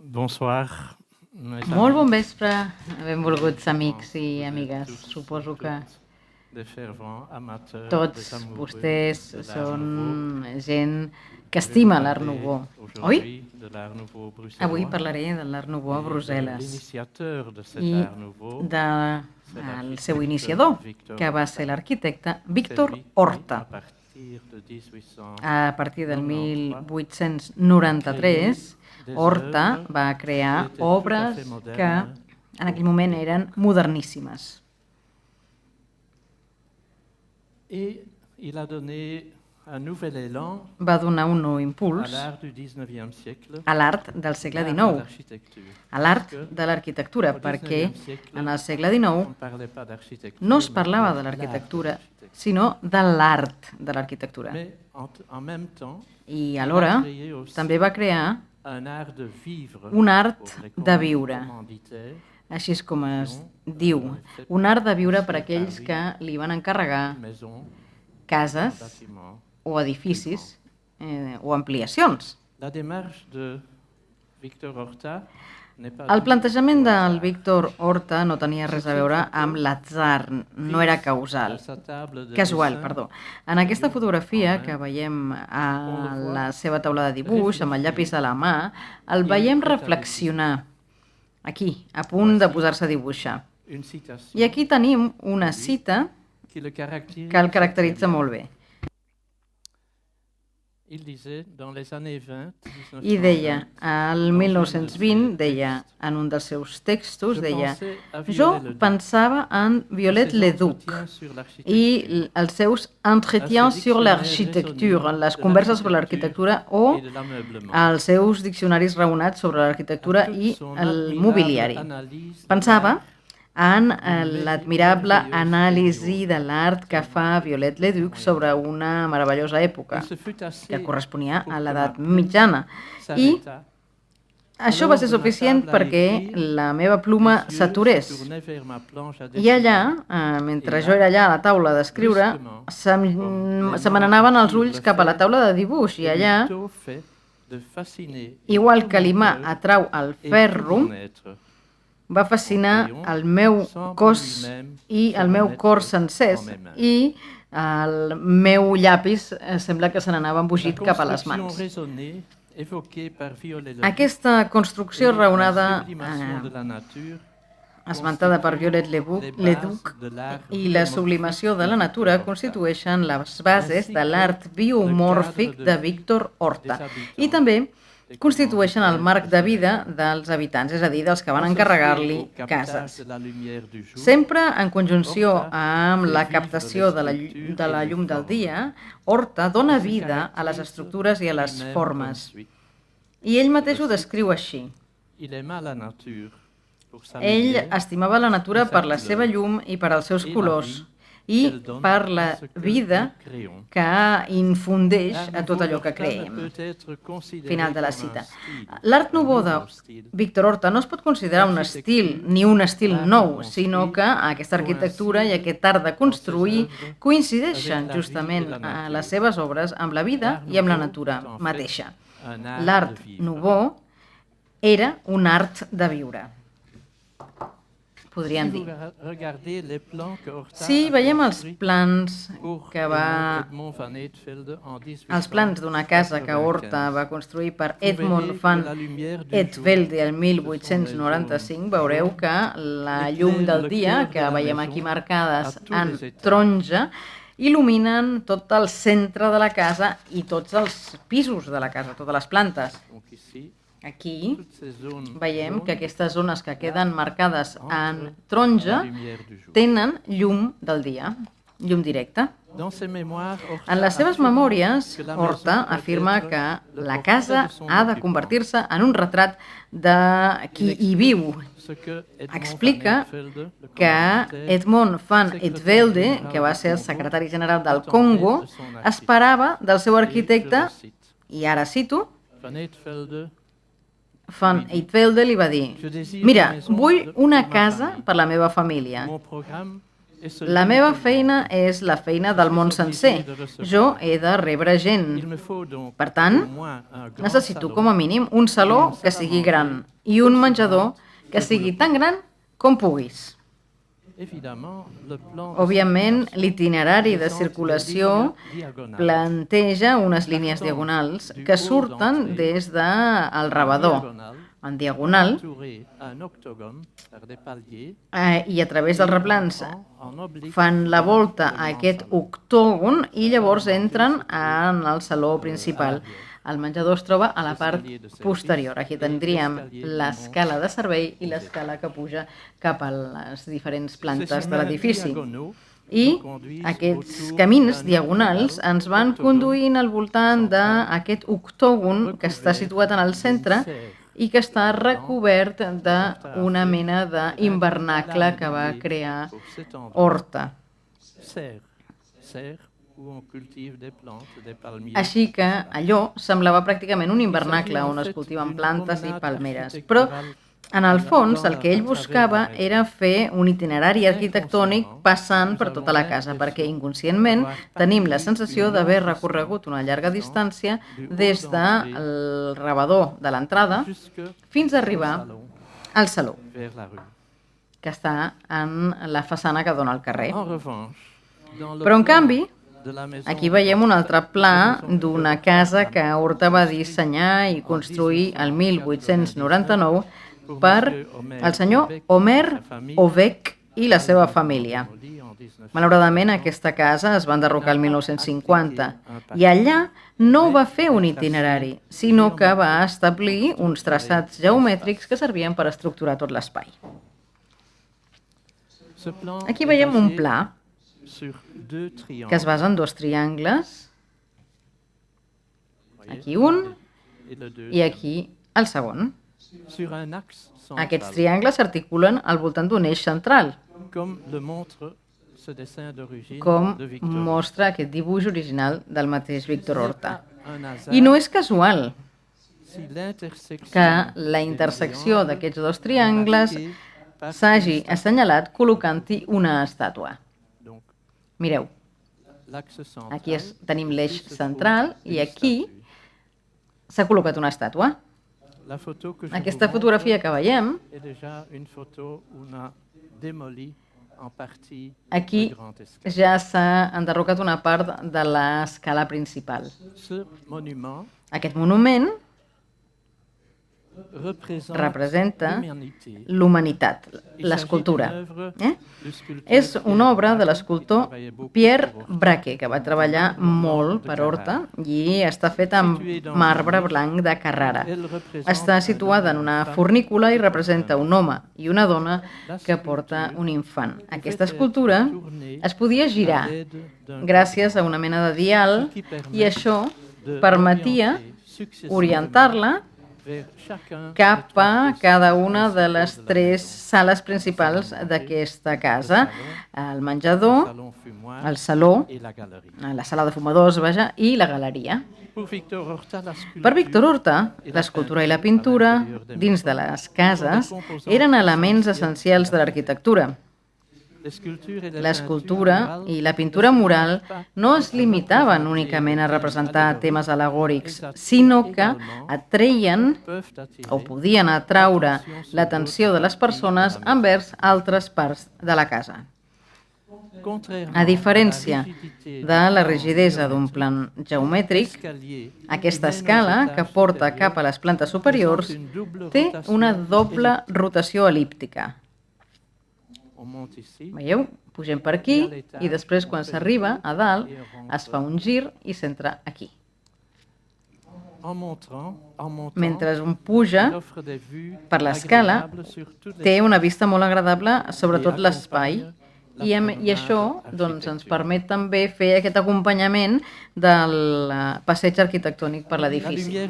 Bonsoir. Molt bon vespre, benvolguts amics i amigues. Suposo que tots vostès són gent que estima l'Art Nouveau, oi? Avui parlaré de l'Art Nouveau a Brussel·les i del seu iniciador, que va ser l'arquitecte Víctor Horta. A partir del 1893, Horta va crear obres que en aquell moment eren moderníssimes. Va donar un nou impuls a l'art del segle XIX, a l'art de l'arquitectura, perquè en el segle XIX no es parlava de l'arquitectura, sinó de l'art de l'arquitectura. I alhora també va crear un art de viure, així és com es diu, un art de viure per a aquells que li van encarregar cases o edificis o ampliacions. El plantejament del Víctor Horta no tenia res a veure amb l'atzar, no era casual. En aquesta fotografia que veiem a la seva taula de dibuix, amb el llapis a la mà, el veiem reflexionar, aquí, a punt de posar-se a dibuixar. I aquí tenim una cita que el caracteritza molt bé. I deia, al 1920, deia en un dels seus textos, deia: jo pensava en Viollet Leduc i els seus entretiens sur l'architecture, les converses sobre l'arquitectura o els seus diccionaris raonats sobre l'arquitectura i el mobiliari. Pensava en l'admirable anàlisi de l'art que fa Viollet Leduc sobre una meravellosa època, que corresponia a l'edat mitjana. I això va ser suficient perquè la meva pluma s'aturés. I allà, mentre jo era allà a la taula d'escriure, se me n'anaven els ulls cap a la taula de dibuix, i allà, igual que l'imà atrau el ferro, va fascinar el meu cos i el meu cor sencers, i el meu llapis sembla que se n'anava embogit cap a les mans. Aquesta construcció raonada esmentada per Viollet Leduc i la sublimació de la natura constitueixen les bases de l'art biomòrfic de Víctor Horta i també constitueixen el marc de vida dels habitants, és a dir, dels que van encarregar-li cases. Sempre en conjunció amb la captació de la llum del dia, Horta dona vida a les estructures i a les formes. I ell mateix ho descriu així. Ell estimava la natura per la seva llum i per als seus colors, i per la vida que infundeix a tot allò que creem. Final de la cita. L'Art Nouveau de Víctor Horta no es pot considerar un estil, ni un estil nou, sinó que aquesta arquitectura i aquest art de construir coincideixen justament a les seves obres amb la vida i amb la natura mateixa. L'Art Nouveau era un art de viure, podríem dir. Si veiem els plans d'una casa que Horta va construir per Edmond van Eetvelde el 1895, veureu que la llum del dia, que veiem aquí marcades en taronja, il·luminen tot el centre de la casa i tots els pisos de la casa, totes les plantes. Aquí veiem que aquestes zones que queden marcades en taronja tenen llum del dia, llum directa. En les seves memòries, Horta afirma que la casa ha de convertir-se en un retrat de qui hi viu. Explica que Edmond van Eetvelde, que va ser el secretari general del Congo, esperava del seu arquitecte, i ara cito, Van Eetvelde li va dir: mira, vull una casa per la meva família La meva feina és la feina del món sencer. Jo he de rebre gent. Per tant, necessito com a mínim un saló que sigui gran i un menjador que sigui tan gran com puguis. Òbviament, l'itinerari de circulació planteja unes línies diagonals que surten des del rebedor en diagonal i a través dels replans fan la volta a aquest octògon i llavors entren en el saló principal. El menjador es troba a la part posterior. Aquí tindríem l'escala de servei i l'escala que puja cap a les diferents plantes de l'edifici. I aquests camins diagonals ens van conduint al voltant d'aquest octògon que està situat en el centre i que està recobert d'una mena d'invernacle que va crear Horta. Així que allò semblava pràcticament un hivernacle on es cultiven plantes i palmeres. Però, en el fons, el que ell buscava era fer un itinerari arquitectònic passant per tota la casa, perquè inconscientment tenim la sensació d'haver recorregut una llarga distància des del rebedor de l'entrada fins a arribar al saló, que està en la façana que dona al carrer. Però, en canvi, aquí veiem un altre pla d'una casa que Horta va dissenyar i construir el 1899 per el senyor Omer Ovec i la seva família. Malauradament, aquesta casa es va enderrocar el 1950 i allà no va fer un itinerari, sinó que va establir uns traçats geomètrics que servien per estructurar tot l'espai. Aquí veiem un pla que es basa en dos triangles, aquí un i aquí el segon. Aquests triangles s'articulen al voltant d'un eix central, com mostra aquest dibuix original del mateix Víctor Horta. I no és casual que la intersecció d'aquests dos triangles s'hagi assenyalat col·locant-hi una estàtua. Mireu, aquí tenim l'eix central i aquí s'ha col·locat una estàtua. Aquesta fotografia que veiem, aquí ja s'ha enderrocat una part de l'escala principal. Aquest monument representa l'humanitat, l'escultura. És una obra de l'escultor Pierre Braque, que va treballar molt per Horta i està feta amb marbre blanc de Carrara. Està situada en una fornícula i representa un home i una dona que porta un infant. Aquesta escultura es podia girar gràcies a una mena de dial i això permetia orientar-la cap a cada una de les tres sales principals d'aquesta casa, el menjador, el saló, la sala de fumadors, i la galeria. Per Víctor Horta, l'escultura i la pintura dins de les cases eren elements essencials de l'arquitectura. L'escultura i la pintura mural no es limitaven únicament a representar temes al·legòrics, sinó que atreien o podien atraure l'atenció de les persones envers altres parts de la casa. A diferència de la rigidesa d'un plan geomètric, aquesta escala, que porta cap a les plantes superiors, té una doble rotació el·líptica. Veieu? Pugem per aquí i després, quan s'arriba a dalt, es fa un gir i s'entra aquí. Mentre un puja per l'escala, té una vista molt agradable sobre tot l'espai i això ens permet també fer aquest acompanyament del passeig arquitectònic per l'edifici.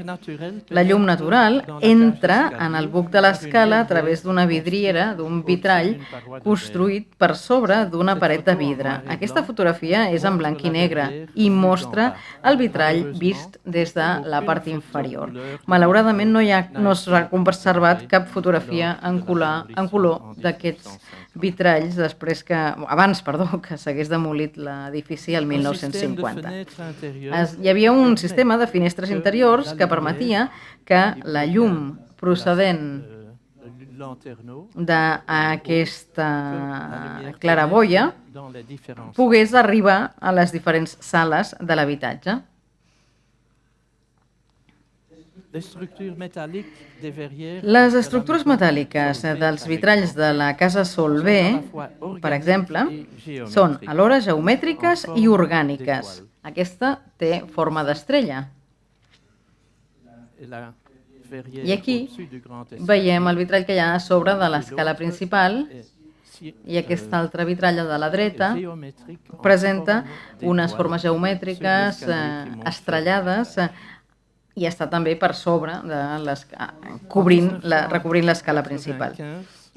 La llum natural entra en el buc de l'escala a través d'una vidriera, d'un vitrall construït per sobre d'una paret de vidre. Aquesta fotografia és en blanc i negre i mostra el vitrall vist des de la part inferior. Malauradament no s'ha conservat cap fotografia en color d'aquests vitralls abans que s'hagués demolit l'edifici el 1950. Hi havia un sistema de finestres interiors que permetia que la llum procedent d'aquesta claraboia pogués arribar a les diferents sales de l'habitatge. Les estructures metàl·liques dels vitralls de la casa Solvay, per exemple, són alhora geomètriques i orgàniques. Aquesta té forma d'estrella. I aquí veiem el vitrall que hi ha a sobre de l'escala principal i aquest altre vitrall de la dreta presenta unes formes geomètriques estrellades i està també per sobre, recobrint l'escala principal.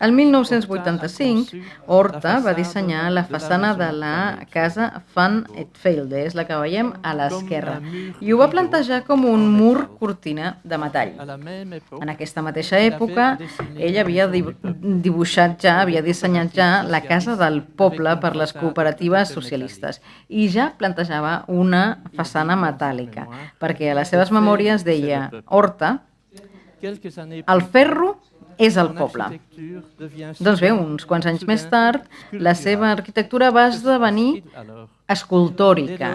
El 1985, Horta va dissenyar la façana de la casa Van Eetvelde, és la que veiem a l'esquerra, i ho va plantejar com un mur cortina de metall. En aquesta mateixa època, ell havia havia dissenyat ja la casa del poble per les cooperatives socialistes i ja plantejava una façana metàl·lica, perquè a les seves memòries deia Horta, el ferro és el poble. Doncs bé, uns quants anys més tard, la seva arquitectura va esdevenir escultòrica.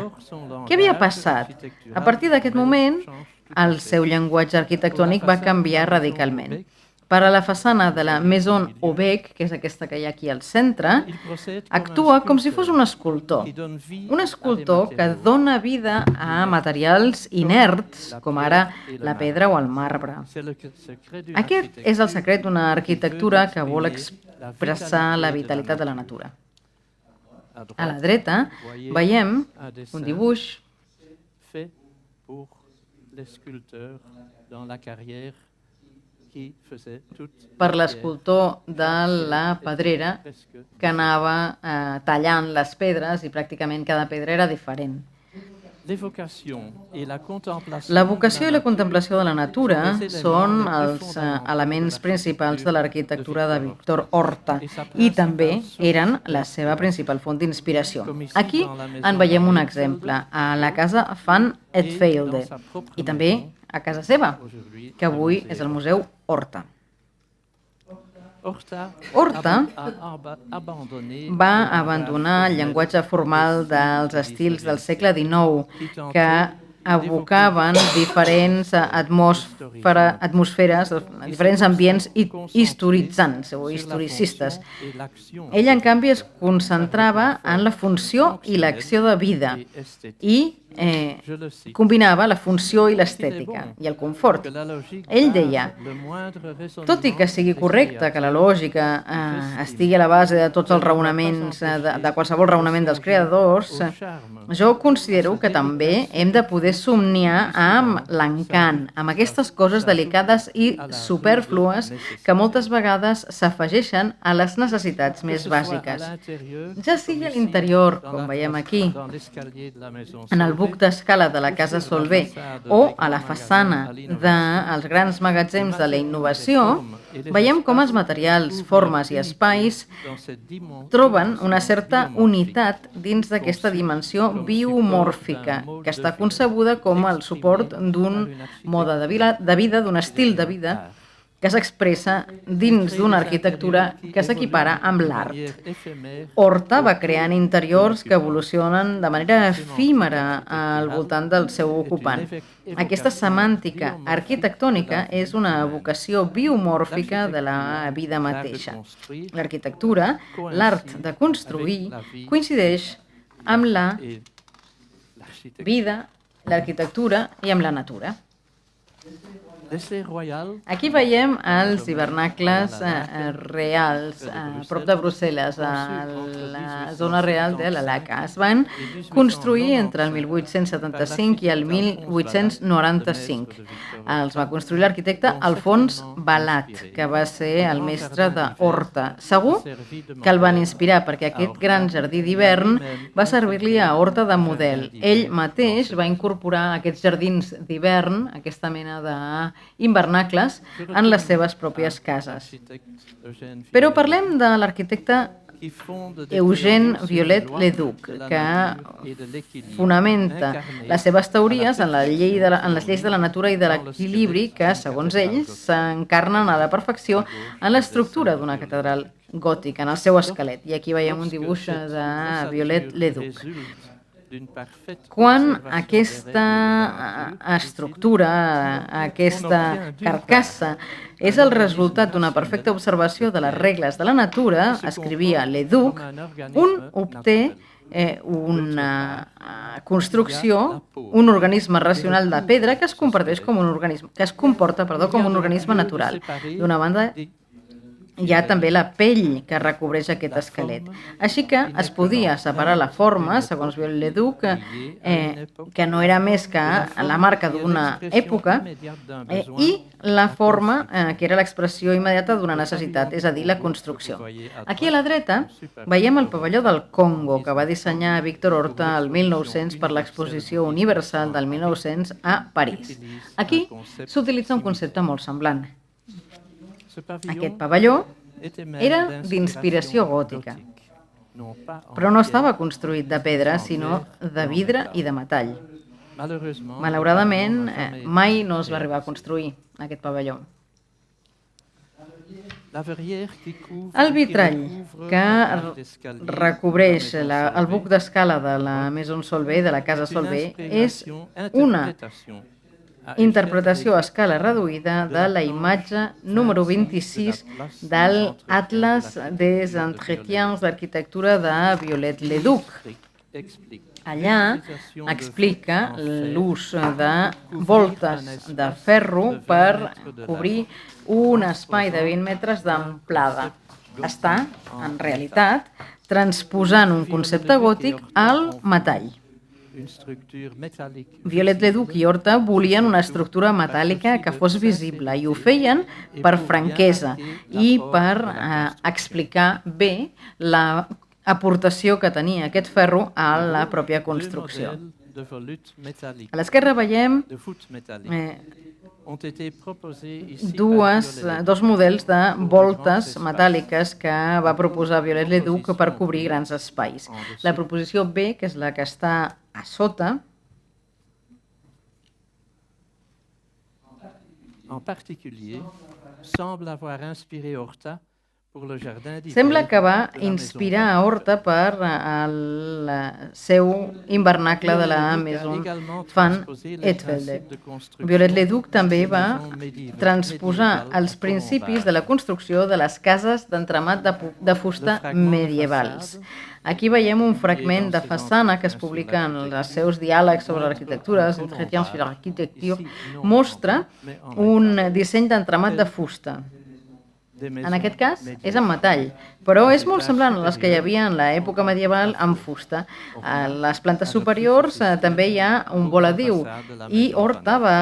Què havia passat? A partir d'aquest moment, el seu llenguatge arquitectònic va canviar radicalment. Per a la façana de la Maison Aubec, que és aquesta que hi ha aquí al centre, actua com si fos un escultor. Un escultor que dona vida a materials inerts, com ara la pedra o el marbre. Aquest és el secret d'una arquitectura que vol expressar la vitalitat de la natura. A la dreta veiem un dibuix per l'escultor de la pedrera que anava tallant les pedres i pràcticament cada pedra era diferent. La vocació i la contemplació de la natura són els elements principals de l'arquitectura de Víctor Horta i també eren la seva principal font d'inspiració. Aquí en veiem un exemple, a la casa Van Eetvelde i també a casa seva, que avui és el Museu Horta. Horta va abandonar el llenguatge formal dels estils del segle XIX que evocaven diferents atmosferes, diferents ambients historitzants o historicistes. Ell, en canvi, es concentrava en la funció i l'acció de vida i combinava la funció i l'estètica i el confort. Ell deia, tot i que sigui correcte que la lògica estigui a la base de tots els raonaments, de qualsevol raonament dels creadors, jo considero que també hem de poder somniar amb l'encant, amb aquestes coses delicades i supèrflues que moltes vegades s'afegeixen a les necessitats més bàsiques. Ja sigui a l'interior, com veiem aquí, en el buc d'escala de la casa Solvay o a la façana dels grans magatzems de la innovació, veiem com els materials, formes i espais troben una certa unitat dins d'aquesta dimensió biomòrfica, que està concebuda com el suport d'un mode de vida, d'un estil de vida, que s'expressa dins d'una arquitectura que s'equipara amb l'art. Horta va creant interiors que evolucionen de manera efímera al voltant del seu ocupant. Aquesta semàntica arquitectònica és una vocació biomòrfica de la vida mateixa. L'arquitectura, l'art de construir, coincideix amb la vida, l'arquitectura i amb la natura. Aquí veiem els hivernacles reals a prop de Brussel·les, a la zona real de l'Alaca. Es van construir entre el 1875 i el 1895. Els va construir l'arquitecte Alfons Balat, que va ser el mestre d'Horta. Segur que el van inspirar, perquè aquest gran jardí d'hivern va servir-li a Horta de model. Ell mateix va incorporar aquests jardins d'hivern, aquesta mena d'hivernacles, en les seves pròpies cases. Però parlem de l'arquitecte Eugène Viollet-le-Duc, que fonamenta les seves teories en les lleis de la natura i de l'equilibri que, segons ell, s'encarnen a la perfecció en l'estructura d'una catedral gòtica, en el seu esquelet. I aquí veiem un dibuix de Viollet-le-Duc. Quan aquesta estructura, aquesta carcassa, és el resultat d'una perfecta observació de les regles de la natura, escrivia Leduc, un obté una construcció, un organisme racional de pedra que es comporta com un organisme natural. D'una banda, hi ha també la pell que recobreix aquest esquelet. Així que es podia separar la forma, segons Viollet-le-Duc, que no era més que la marca d'una època, i la forma, que era l'expressió immediata d'una necessitat, és a dir, la construcció. Aquí a la dreta veiem el pavelló del Congo, que va dissenyar Víctor Horta el 1900 per l'Exposició Universal del 1900 a París. Aquí s'utilitza un concepte molt semblant. Aquest pavelló era d'inspiració gòtica, però no estava construït de pedra, sinó de vidre i de metall. Malauradament, mai no es va arribar a construir aquest pavelló. El vitrall que recobreix el buc d'escala de la Maison Solvay, de la Casa Solvay, és una interpretació a escala reduïda de la imatge número 26 del Atlas des Entretiens d'Arquitectura de Viollet-le-Duc. Allà explica l'ús de voltes de ferro per cobrir un espai de 20 metres d'amplada. Està, en realitat, transposant un concepte gòtic al metall. Viollet-le-Duc i Horta volien una estructura metàl·lica que fos visible i ho feien per franquesa i per explicar bé l'aportació que tenia aquest ferro a la pròpia construcció. A l'esquerra veiem dos models de voltes metàl·liques que va proposar Viollet-le-Duc per cobrir grans espais. La proposició B, que és la que està a sota, en particulier, semble avoir inspiré Horta pour le jardin d'hiver. Sembla que va inspirar a Horta per el seu hivernacle de la Maison van Eetvelde. Viollet-le-Duc també va transposar els principis de la construcció de les cases d'entramat de fusta medievals. Aquí veiem un fragment de façana que es publica en els seus diàlegs sobre l'arquitectura, els Entretiens sur l'architecture, mostra un disseny d'entramat de fusta. En aquest cas és en metall, però és molt semblant a les que hi havia en l'època medieval amb fusta. A les plantes superiors també hi ha un voladiu i Horta va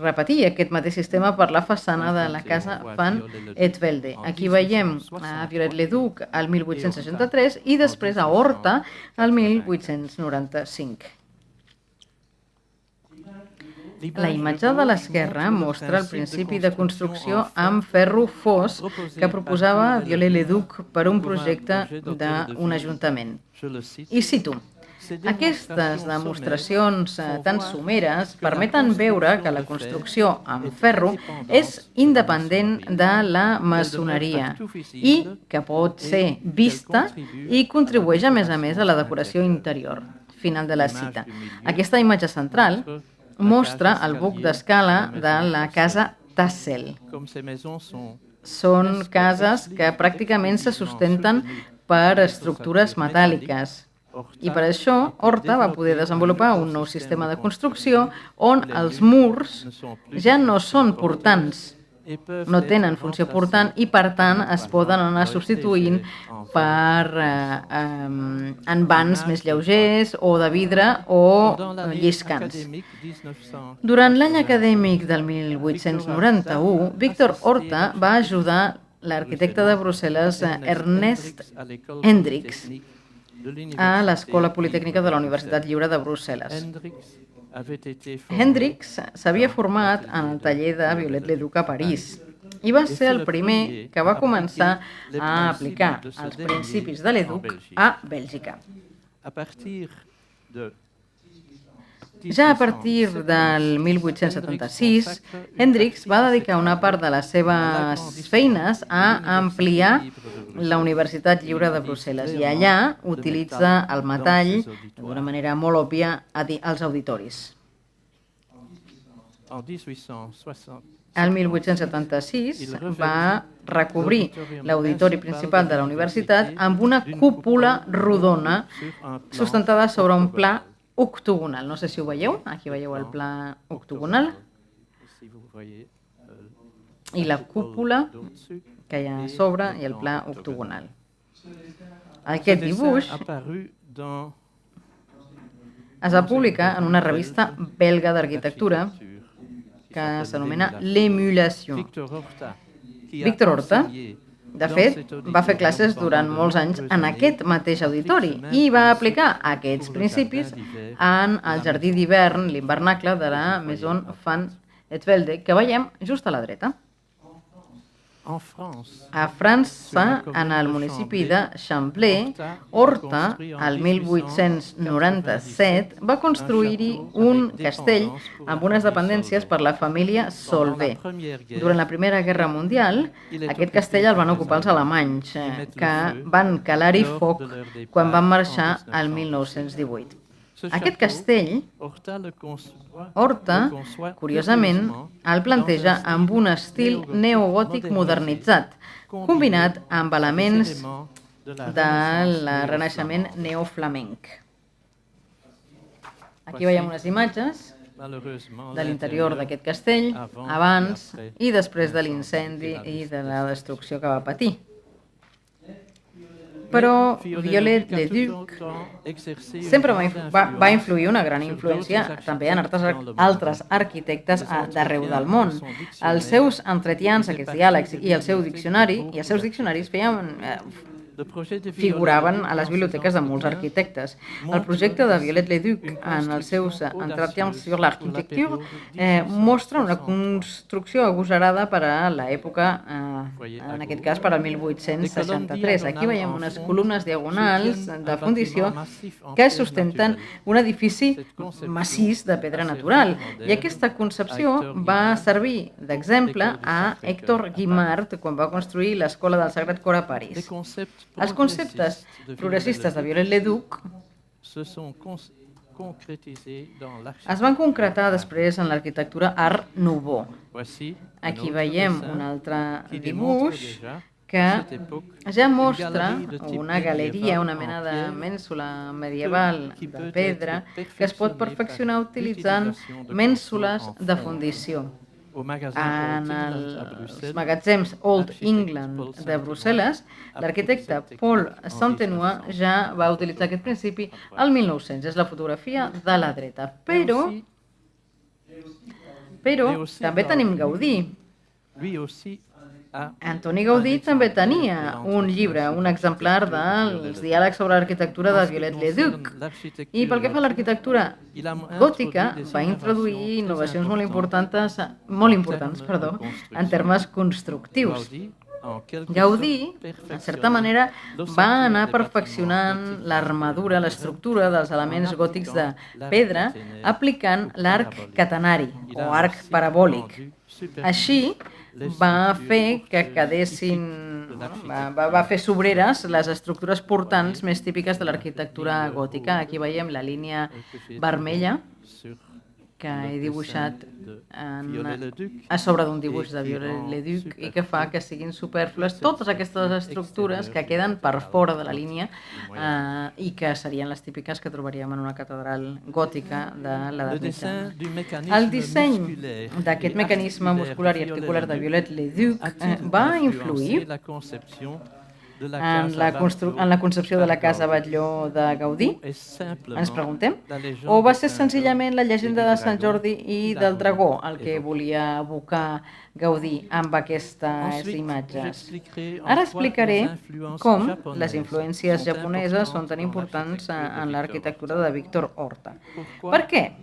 repetir aquest mateix sistema per la façana de la casa van Eetvelde. Aquí veiem a Viollet-le-Duc el 1863 i després a Horta el 1895. La imatge de l'esquerra mostra el principi de construcció amb ferro fos que proposava Viollet-le-Duc per un projecte d'un ajuntament. I cito: aquestes demostracions tan someres permeten veure que la construcció amb ferro és independent de la maçoneria i que pot ser vista i contribueix a més a la decoració interior. Final de la cita. Aquesta imatge central mostra el buc d'escala de la casa Tassel. Són cases que pràcticament se sustenten per estructures metàl·liques. I per això Horta va poder desenvolupar un nou sistema de construcció on els murs ja no són portants, no tenen funció portant i per tant es poden anar substituint per envans més lleugers o de vidre o lliscants. Durant l'any acadèmic del 1891, Víctor Horta va ajudar l'arquitecte de Brussel·les Ernest Hendricks a l'Escola Politècnica de la Universitat Lliure de Brussel·les. Hendricks s'havia format en el taller de Viollet-le-Duc a París i va ser el primer que va començar a aplicar els principis de Leduc a Bèlgica. Ja a partir del 1876, Hendricks va dedicar una part de les seves feines a ampliar la Universitat Lliure de Brussel·les i allà utilitza el metall d'una manera molt òbvia als auditoris. El 1876 va recobrir l'auditori principal de la universitat amb una cúpula rodona sustentada sobre un pla octogonal. No sé si ho veieu, aquí veieu el pla octogonal i la cúpula que hi ha a sobre i el pla octogonal. Aquest dibuix es va publicar en una revista belga d'arquitectura que s'anomena L'Émulation. Víctor Horta, de fet, va fer classes durant molts anys en aquest mateix auditori i va aplicar aquests principis en el jardí d'hivern, l'hivernacle de la Maison Van Etvelde, que veiem just a la dreta. A França, en el municipi de Chamblay, Horta, el 1897, va construir-hi un castell amb unes dependències per la família Solvay. Durant la Primera Guerra Mundial, aquest castell el van ocupar els alemanys, que van calar-hi foc quan van marxar el 1918. Aquest castell, Horta, curiosament, el planteja amb un estil neogòtic modernitzat, combinat amb elements del renaixement neoflamenc. Aquí veiem unes imatges de l'interior d'aquest castell, abans i després de l'incendi i de la destrucció que va patir. Però Viollet-le-Duc sempre va influir una gran influència també en altres arquitectes d'arreu del món. Els seus entretians, aquests diàlegs i els seus diccionaris figuraven a les biblioteques de molts arquitectes. El projecte de Viollet-le-Duc en els seus entretiens sur l'arquitecture mostra una construcció agosarada per a l'època, en aquest cas per al 1863. Aquí veiem unes columnes diagonals de fundició que sustenten un edifici massís de pedra natural. I aquesta concepció va servir d'exemple a Hector Guimard quan va construir l'Escola del Sagrat Cor a París. Els conceptes progressistes de Viollet-le-Duc es van concretar després en l'arquitectura Art Nouveau. Aquí veiem un altre dibuix que ja mostra una galeria, una mena de mènsula medieval de pedra que es pot perfeccionar utilitzant mènsules de fundició. En els magatzems Old England de Brussel·les, l'arquitecte Paul Santenois ja va utilitzar aquest principi al 1900. És la fotografia de la dreta. Però també tenim Gaudí. Antoni Gaudí també tenia un llibre, un exemplar dels diàlegs sobre l'arquitectura de Viollet-le-Duc. I pel que fa a l'arquitectura gòtica, va introduir innovacions molt importants en termes constructius. Gaudí, en certa manera, va anar perfeccionant l'armadura, l'estructura dels elements gòtics de pedra, aplicant l'arc catenari o arc parabòlic. Així, va fer que va fer sobreres les estructures portants més típiques de l'arquitectura gòtica. Aquí veiem la línia vermella que he dibuixat a sobre d'un dibuix de Viollet-le-Duc i que fa que siguin superflues totes aquestes estructures que queden per fora de la línia i que serien les típiques que trobaríem en una catedral gòtica de l'edat mitjana. El disseny d'aquest mecanisme muscular i articular de Viollet-le-Duc va influir en la concepció de la Casa Batlló de Gaudí, ens preguntem, o va ser senzillament la llegenda de Sant Jordi i del dragó el que volia evocar Gaudí amb aquestes imatges? Ara explicaré com les influències japoneses són tan importants en l'arquitectura de Víctor Horta. Per què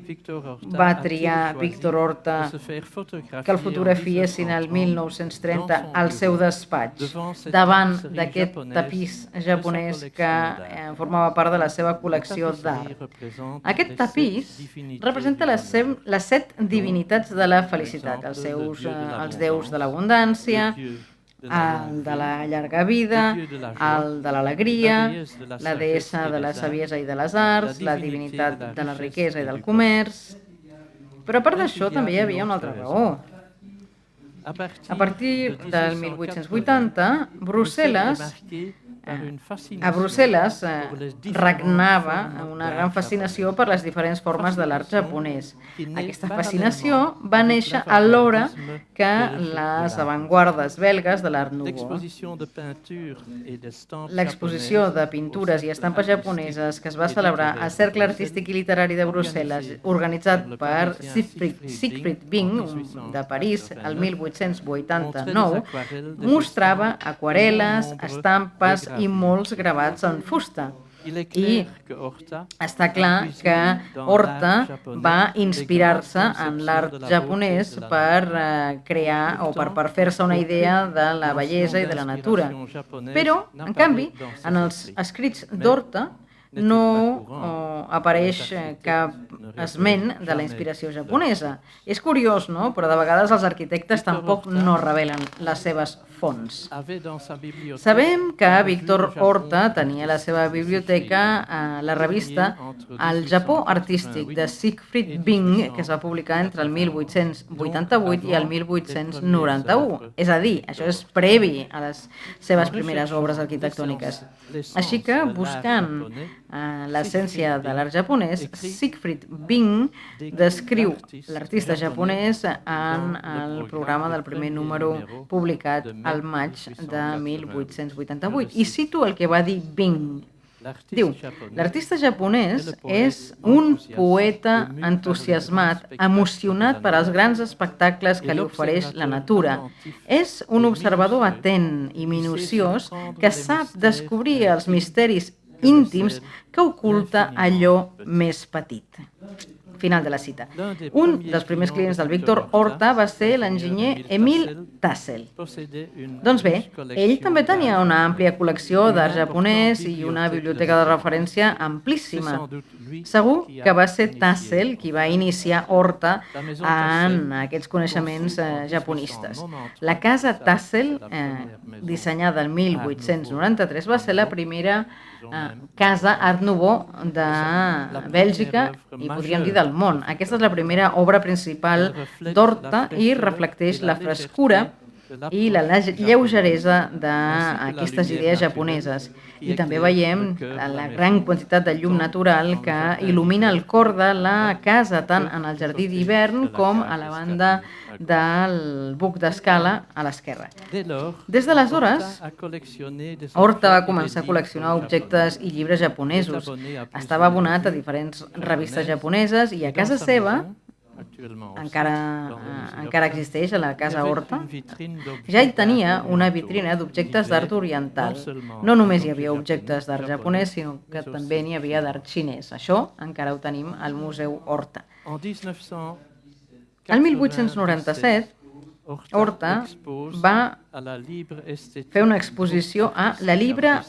va triar Víctor Horta que el fotografiessin el 1930 al seu despatx davant d'aquest tapís japonès que formava part de la seva col·lecció d'art? Aquest tapís representa les 7 divinitats de la felicitat, els déus de l'abundància, el de la llarga vida, el de l'alegria, la deessa de la saviesa i de les arts, la divinitat de la riquesa i del comerç. Però a part d'això també hi havia una altra raó. A partir del 1880, a Brussel·les regnava una gran fascinació per les diferents formes de l'art japonès. Aquesta fascinació va néixer alhora que les avantguardes belgues de l'Art Nouveau. L'exposició de pintures i estampes japoneses que es va celebrar al Cercle Artístic i Literari de Brussel·les, organitzat per Siegfried Bing de París el 1889, mostrava aquarel·les, estampes i molts gravats en fusta. I està clar que Horta va inspirar-se en l'art japonès per crear o per fer-se una idea de la bellesa i de la natura. Però, en canvi, en els escrits d'Horta no apareix cap esment de la inspiració japonesa. És curiós, no? Però de vegades els arquitectes tampoc no revelen les seves fonts. Sabem que Víctor Horta tenia a la seva biblioteca la revista El Japó Artístic de Siegfried Bing, que es va publicar entre el 1888 i el 1891. És a dir, això és previ a les seves primeres obres arquitectòniques. Així que, buscant l'essència de l'art japonès, Siegfried Bing descriu l'artista japonès en el programa del primer número publicat al maig de 1888. I cito el que va dir Bing. Diu, l'artista japonès és un poeta entusiasmat, emocionat per als grans espectacles que li ofereix la natura. És un observador atent i minuciós que sap descobrir els misteris íntims que oculta allò més petit. Final de la cita. Un dels primers clients del Víctor Horta va ser l'enginyer Emil Tassel. Doncs bé, ell també tenia una àmplia col·lecció d'art japonès i una biblioteca de referència amplíssima. Segur que va ser Tassel qui va iniciar Horta en aquests coneixements japonistes. La casa Tassel, dissenyada el 1893, va ser la primera casa Art Nouveau de Bèlgica i podríem dir del món. Aquesta és la primera obra principal d'Horta i reflecteix la frescura i la lleugeresa d'aquestes idees japoneses. I també veiem la gran quantitat de llum natural que il·lumina el cor de la casa, tant en el jardí d'hivern com a la banda del buc d'escala a l'esquerra. Des d'aleshores, Horta va començar a col·leccionar objectes i llibres japonesos. Estava abonat a diferents revistes japoneses i a casa seva, encara existeix a la casa Horta, ja hi tenia una vitrina d'objectes d'art oriental. No només hi havia objectes d'art japonès, sinó que també n'hi havia d'art xinès. Això encara ho tenim al Museu Horta. El 1897, Horta va fer una exposició a la Libre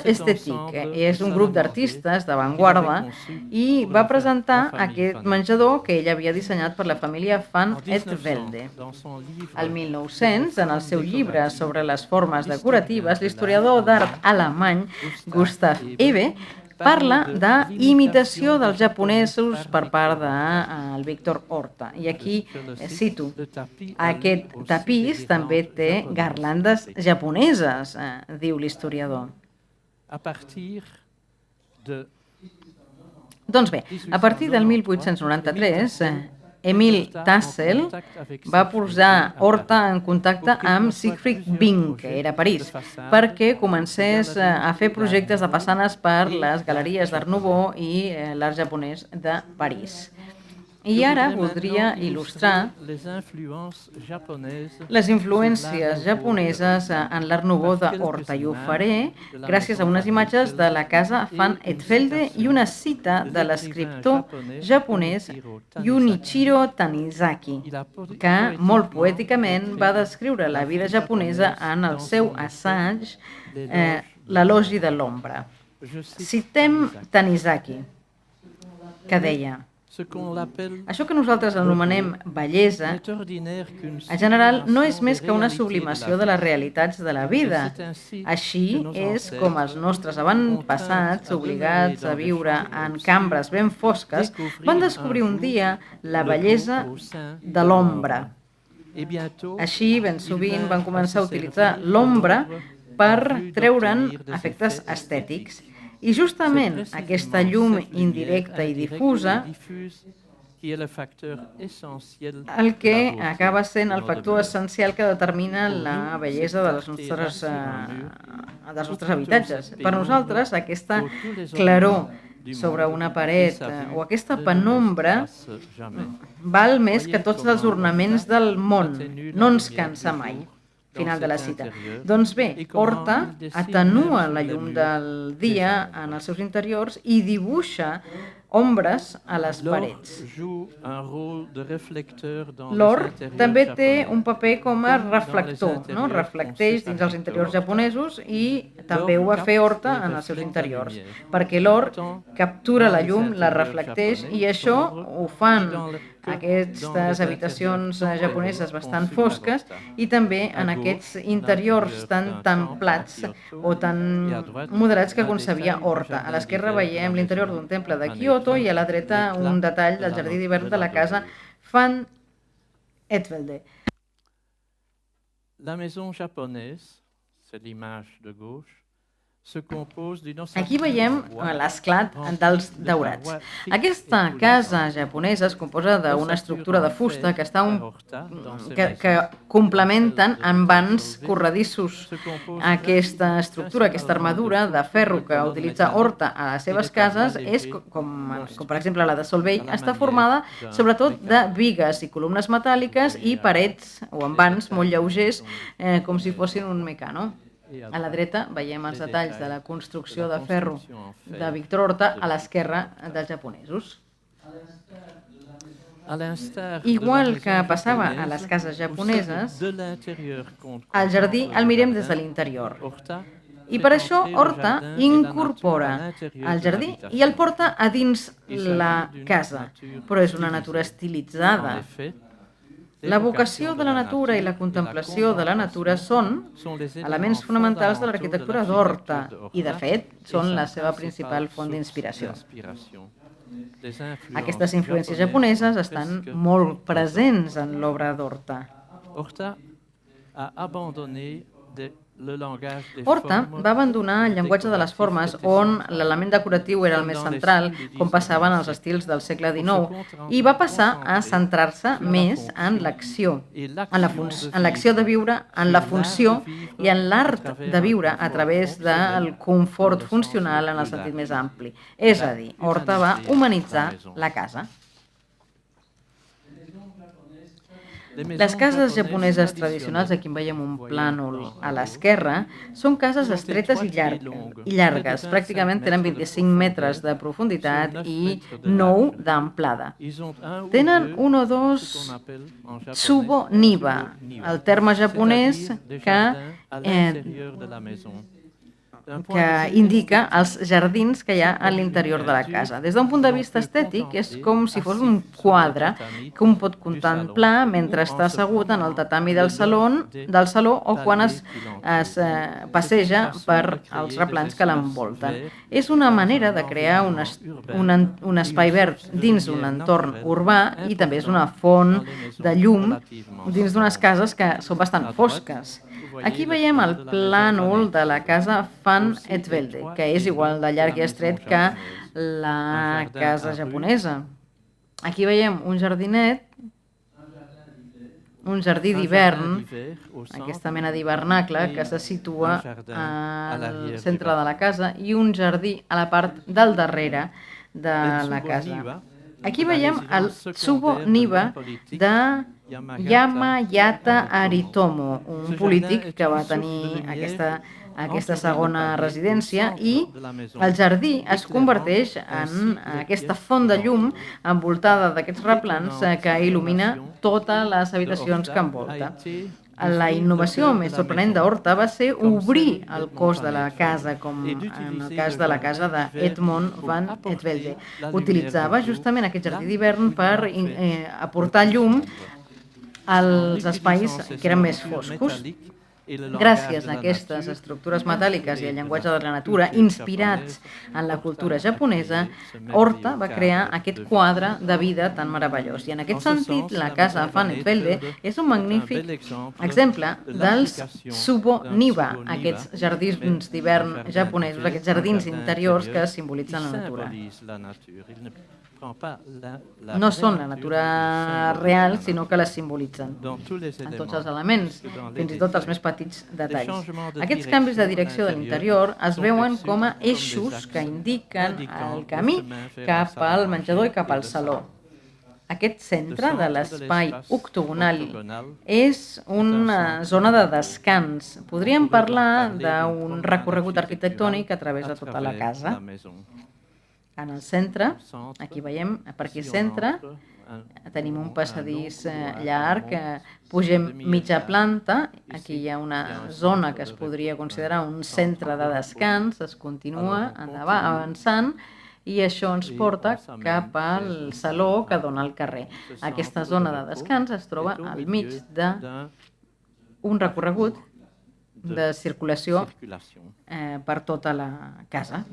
Esthétique. És un grup d'artistes d'avantguarda i va presentar aquest menjador que ell havia dissenyat per la família Van et Velde. El 1900, en el seu llibre sobre les formes decoratives, l'historiador d'art alemany Gustav Ebbe parla d'imitació dels japonesos per part del Víctor Horta. I aquí cito, aquest tapís també té garlandes japoneses, diu l'historiador. Doncs bé, a partir del 1893, Emil Tassel va posar Horta en contacte amb Siegfried Bing, que era a París, perquè comencés a fer projectes de façanes per les galeries d'Art Nouveau i l'art japonès de París. I ara voldria il·lustrar les influències japoneses en l'Art Nouveau de Horta, i ho faré gràcies a unes imatges de la casa Van Etvelde i una cita de l'escriptor japonès Junichiro Tanizaki, que molt poèticament va descriure la vida japonesa en el seu assaig L'elogi de l'ombra. Citem Tanizaki, que deia: això que nosaltres anomenem bellesa, en general, no és més que una sublimació de les realitats de la vida. Així és com els nostres avantpassats, obligats a viure en cambres ben fosques, van descobrir un dia la bellesa de l'ombra. Així, ben sovint, van començar a utilitzar l'ombra per treure'n efectes estètics. I justament aquesta llum indirecta i difusa el que acaba sent el factor essencial que determina la bellesa dels nostres habitatges. Per nosaltres, aquesta claror sobre una paret o aquesta penombra val més que tots els ornaments del món. No ens cansa mai. Final de la cita. Doncs bé, Horta atenua la llum del dia en els seus interiors i dibuixa ombres a les parets. L'or també té un paper com a reflector, reflecteix dins els interiors japonesos i també ho va fer Horta en els seus interiors, perquè l'or captura la llum, la reflecteix i això ho fan aquestes habitacions japoneses bastant fosques i també en aquests interiors tan templats o tan moderats que concebia Horta. A l'esquerra veiem l'interior d'un temple de Kyoto i a la dreta un detall del jardí d'hivern de la casa Van Etvelde. La maison japonaise, c'est l'image de gauche, aquí veiem l'esclat dels daurats. Aquesta casa japonesa es composa d'una estructura de fusta que complementen amb vans corredissos. Aquesta estructura, aquesta armadura de ferro que utilitza Horta a les seves cases, és, com per exemple la de Solvay, està formada sobretot de bigues i columnes metàl·liques i parets o amb vans molt lleugers, com si fossin un mecano. A la dreta veiem els detalls de la construcció de ferro de Víctor Horta, a l'esquerra dels japonesos. Igual que passava a les cases japoneses, el jardí el mirem des de l'interior. I per això Horta incorpora el jardí i el porta a dins la casa, però és una natura estilitzada. La vocació de la natura i la contemplació de la natura són elements fonamentals de l'arquitectura d'Horta i, de fet, són la seva principal font d'inspiració. Aquestes influències japoneses estan molt presents en l'obra d'Horta. Horta va abandonar el llenguatge de les formes on l'element decoratiu era el més central, com passava en els estils del segle XIX, i va passar a centrar-se més en l'acció, en l'acció de viure, en la funció i en l'art de viure a través del confort funcional en el sentit més ampli. És a dir, Horta va humanitzar la casa. Les cases japoneses tradicionals, aquí en veiem un plànol a l'esquerra, són cases estretes i llargues. Pràcticament tenen 25 metres de profunditat i 9 d'amplada. Tenen un o dos tsubo niba, el terme japonès que que indica els jardins que hi ha a l'interior de la casa. Des d'un punt de vista estètic, és com si fos un quadre que un pot contemplar mentre està assegut en el tatami del saló o quan es passeja per els replans que l'envolten. És una manera de crear un espai verd dins d'un entorn urbà i també és una font de llum dins d'unes cases que són bastant fosques. Aquí veiem el plànol de la casa Van et Velde, que és igual de llarg i estret que la casa japonesa. Aquí veiem un jardinet, un jardí d'hivern, aquesta mena d'hivernacle que se situa al centre de la casa i un jardí a la part del darrere de la casa. Aquí veiem el Tsubo Niba de Yamagata Aritomo, un polític que va tenir aquesta segona residència i el jardí es converteix en aquesta font de llum envoltada d'aquests replans que il·lumina totes les habitacions que envolta. La innovació més sorprenent d'Horta va ser obrir el cos de la casa, com en el cas de la casa d'Edmond van et Velde. Utilitzava justament aquest jardí d'hivern per aportar llum als espais que eren més foscos. Gràcies a aquestes estructures metàl·liques i al llenguatge de la natura, inspirats en la cultura japonesa, Horta va crear aquest quadre de vida tan meravellós. I en aquest sentit, la casa Van et Velde és un magnífic exemple dels Tsubo Niba, aquests jardins d'hivern japonesos, aquests jardins interiors que simbolitzen la natura. No són la natura real, sinó que la simbolitzen en tots els elements, fins i tot els més petits detalls. Aquests canvis de direcció de l'interior es veuen com a eixos que indiquen el camí cap al menjador i cap al saló. Aquest centre de l'espai octogonal és una zona de descans. Podríem parlar d'un recorregut arquitectònic a través de tota la casa. En el centre, aquí veiem, per aquí al centre, tenim un passadís llarg, pugem mitja planta, aquí hi ha una zona que es podria considerar un centre de descans, es continua endavant, avançant, i això ens porta cap al saló que dona al carrer. Aquesta zona de descans es troba al mig d'un recorregut de circulació per tota la casa.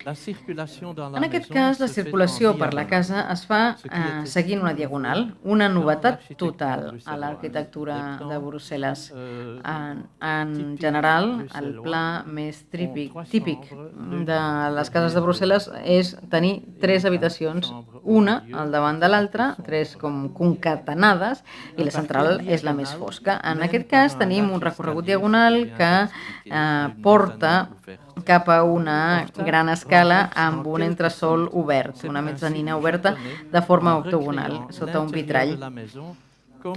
En aquest cas, la circulació per la casa es fa seguint una diagonal, una novetat total a l'arquitectura de Brussel·les. En general, el pla més típic de les cases de Brussel·les és tenir 3 habitacions, una al davant de l'altra, 3 com concatenades, i la central és la més fosca. En aquest cas, tenim un recorregut diagonal que porta cap a una gran escala amb un entresòl obert, una mezzanina oberta de forma octogonal, sota un vitrall.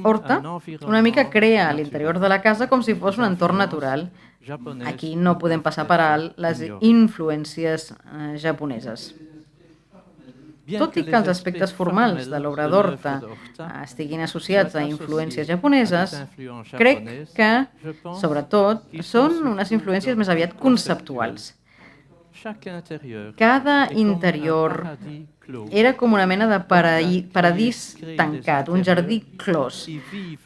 Horta una mica crea a l'interior de la casa com si fos un entorn natural. Aquí no podem passar per alt les influències japoneses. Tot i que els aspectes formals de l'obra d'Horta estiguin associats a influències japoneses, crec que, sobretot, són unes influències més aviat conceptuals. Cada interior era com una mena de paradís tancat, un jardí clos.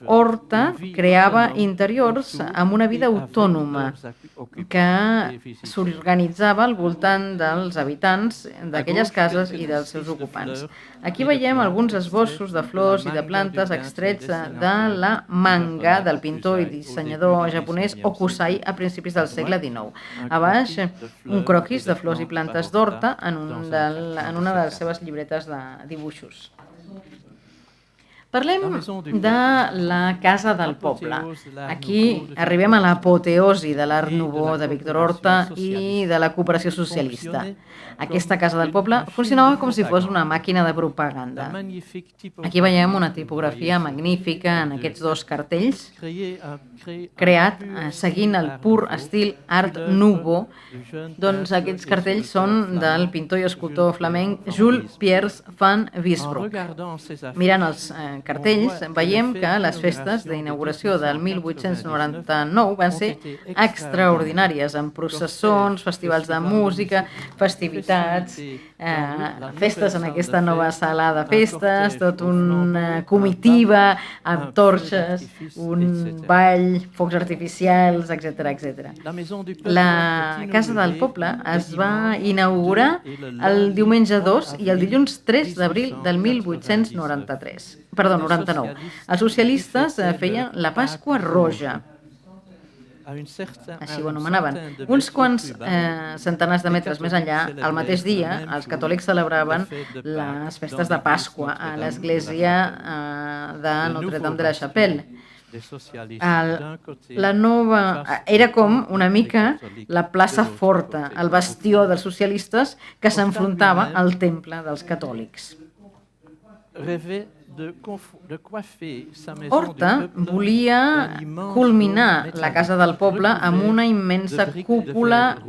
Horta creava interiors amb una vida autònoma que s'organitzava al voltant dels habitants d'aquelles cases i dels seus ocupants. Aquí veiem alguns esbossos de flors i de plantes extrets de la manga del pintor i dissenyador japonès Hokusai a principis del segle XIX. A baix, un croquis de flors i plantes d'Horta en una de les seves llibretes de dibuixos. Parlem de la Casa del Poble. Aquí arribem a l'apoteosi de l'Art Nouveau de Víctor Horta i de la cooperació socialista. Aquesta Casa del Poble funcionava com si fos una màquina de propaganda. Aquí veiem una tipografia magnífica en aquests 2 cartells, creat seguint el pur estil Art Nouveau. Doncs aquests cartells són del pintor i escultor flamenc Jules Pierre van Visbroek. Mirant els cartells, veiem que les festes d'inauguració del 1899 van ser extraordinàries, amb processons, festivals de música, festivitats, festes en aquesta nova sala de festes, tot una comitiva amb torxes, un ball, focs artificials, etc. La Casa del Poble es va inaugurar el diumenge 2 i el dilluns 3 d'abril del 99. Els socialistes feien la Pasqua Roja, així ho anomenaven. Uns quants centenars de metres més enllà, el mateix dia, els catòlics celebraven les festes de Pasqua a l'església de Notre-Dame de la Chapelle. Era com una mica la plaça forta, el bastió dels socialistes que s'enfrontava al temple dels catòlics. Horta volia culminar la Casa del Poble amb una immensa cúpula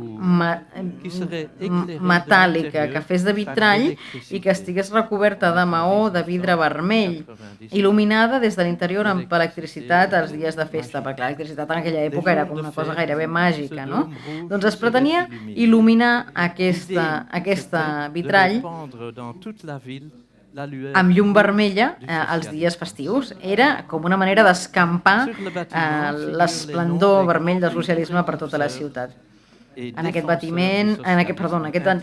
metàl·lica que fes de vitrall i que estigués recoberta de maó de vidre vermell, il·luminada des de l'interior amb electricitat als dies de festa, perquè l'electricitat en aquella època era com una cosa gairebé màgica, no? Doncs es pretenia il·luminar aquesta vitrall amb llum vermella els dies festius. Era com una manera d'escampar l'esplendor vermell del socialisme per tota la ciutat. En aquest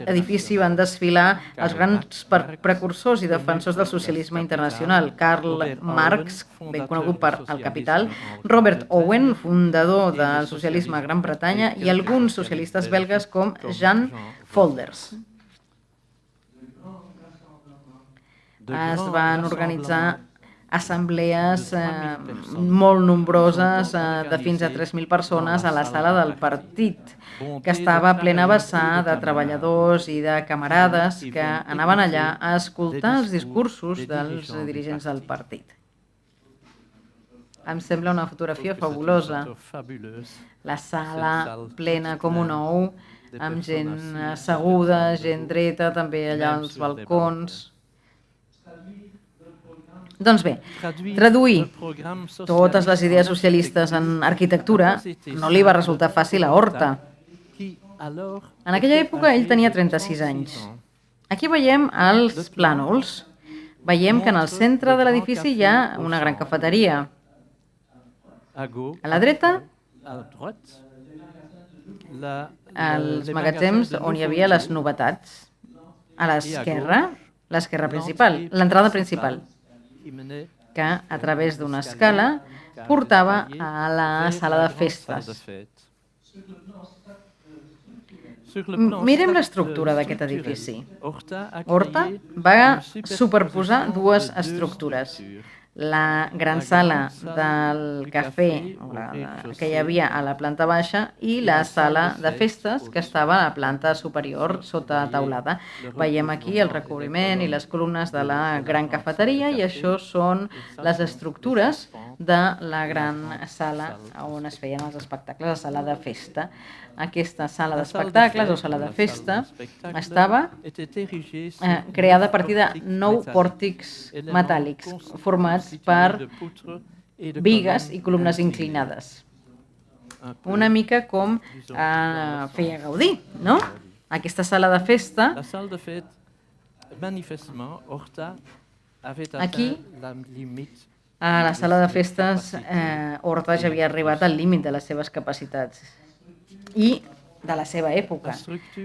edifici van desfilar els grans precursors i defensors del socialisme internacional: Karl Marx, ben conegut per El Capital, Robert Owen, fundador del socialisme a Gran Bretanya, i alguns socialistes belgues com Jean Folders. Es van organitzar assemblees molt nombroses de fins a 3.000 persones a la sala del partit, que estava plena vessar de treballadors i de camarades que anaven allà a escoltar els discursos dels dirigents del partit. Em sembla una fotografia fabulosa. La sala plena com un ou, amb gent asseguda, gent dreta, també allà als balcons. Doncs bé, traduir totes les idees socialistes en arquitectura no li va resultar fàcil a Horta. En aquella època ell tenia 36 anys. Aquí veiem els plànols. Veiem que en el centre de l'edifici hi ha una gran cafeteria. A la dreta, els magatzems on hi havia les novetats. A l'esquerra, l'entrada principal, que a través d'una escala portava a la sala de festes. Mirem l'estructura d'aquest edifici. Horta va superposar dues estructures. La gran sala del cafè que hi havia a la planta baixa i la sala de festes que estava a la planta superior sota taulada. Veiem aquí el recobriment i les columnes de la gran cafeteria i això són les estructures de la gran sala on es feien els espectacles, la sala de festa. Aquesta sala d'espectacles o sala de festa estava creada a partir de 9 pòrtics metàl·lics formats per bigues i columnes inclinades. Una mica com feia Gaudí, no? Aquesta sala de festa, aquí, a la sala de festes, Horta ja havia arribat al límit de les seves capacitats i de la seva època.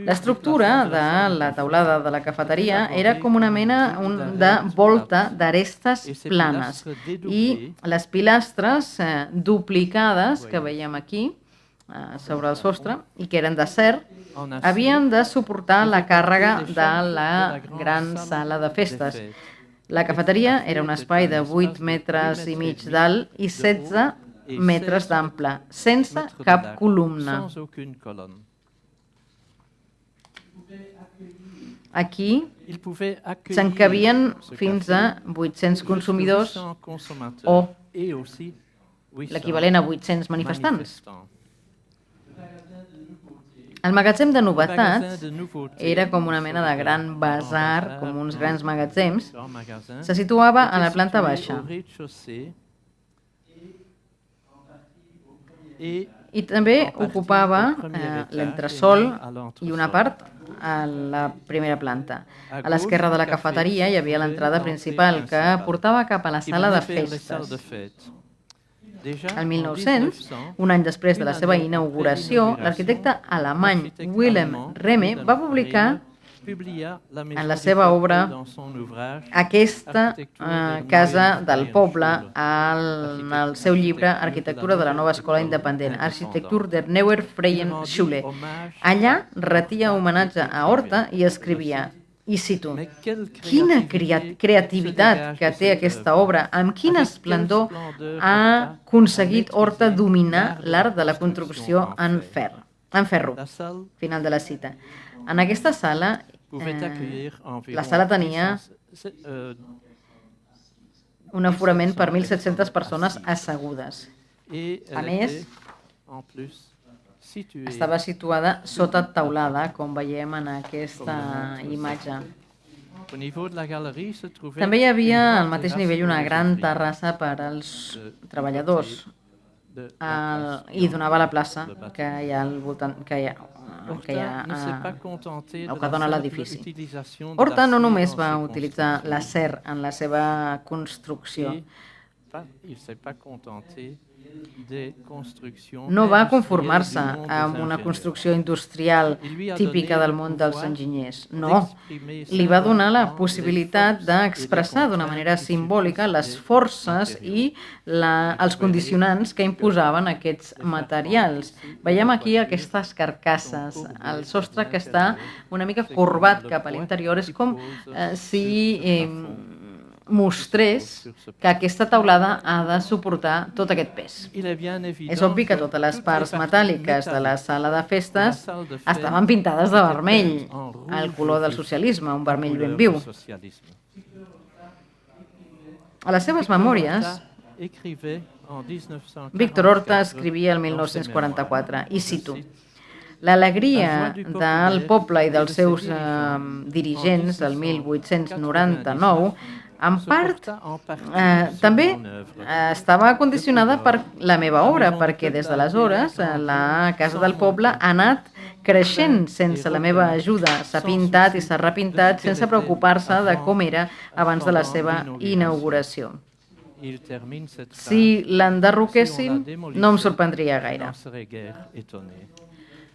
L'estructura de la taulada de la cafeteria era com una mena de volta d'arestes planes i les pilastres duplicades que veiem aquí sobre el sostre i que eren d'acer havien de suportar la càrrega de la gran sala de festes. La cafeteria era un espai de 8 metres i mig d'alt i 16 metres d'ample, sense cap columna. Aquí se'n cabien fins a 800 consumidors o l'equivalent a 800 manifestants. El magatzem de novetats era com una mena de gran basar, com uns grans magatzems. Se situava a la planta baixa. I també ocupava l'entresòl i una part a la primera planta. A l'esquerra de la cafeteria hi havia l'entrada principal que portava cap a la sala de festes. El 1900, un any després de la seva inauguració, l'arquitecte alemany Wilhelm Rehme va publicar en la seva obra aquesta casa del poble en el seu llibre Arquitectura de la nova escola independent, Architektur der Neuer Freien Schule. Allà retia homenatge a Horta i escrivia, i cito, quina creativitat que té aquesta obra, amb quin esplendor ha aconseguit Horta dominar l'art de la construcció en ferro. Final de la cita. En aquesta sala, la sala tenia un aforament per 1.700 persones assegudes. A més, estava situada sota teulada, com veiem en aquesta imatge. També hi havia al mateix nivell una gran terrassa per als treballadors i donava a la plaça que hi ha al voltant, o que dona l'edifici. Horta no només va utilitzar l'acer en la seva construcció, no va conformar-se amb una construcció industrial típica del món dels enginyers. No, li va donar la possibilitat d'expressar d'una manera simbòlica les forces i els condicionants que imposaven aquests materials. Veiem aquí aquestes carcasses, el sostre que està una mica corbat cap a l'interior, és com si mostrés que aquesta teulada ha de suportar tot aquest pes. És obvi que totes les parts metàl·liques de la sala de festes estaven pintades de vermell, el color del socialisme, un vermell ben viu. A les seves memòries, Víctor Horta escrivia el 1944, i cito, l'alegria del poble i dels seus dirigents el 1899 en part també estava condicionada per la meva obra, perquè des d'aleshores la Casa del Poble ha anat creixent sense la meva ajuda. S'ha pintat i s'ha repintat sense preocupar-se de com era abans de la seva inauguració. Si l'enderroquessin, no em sorprendria gaire.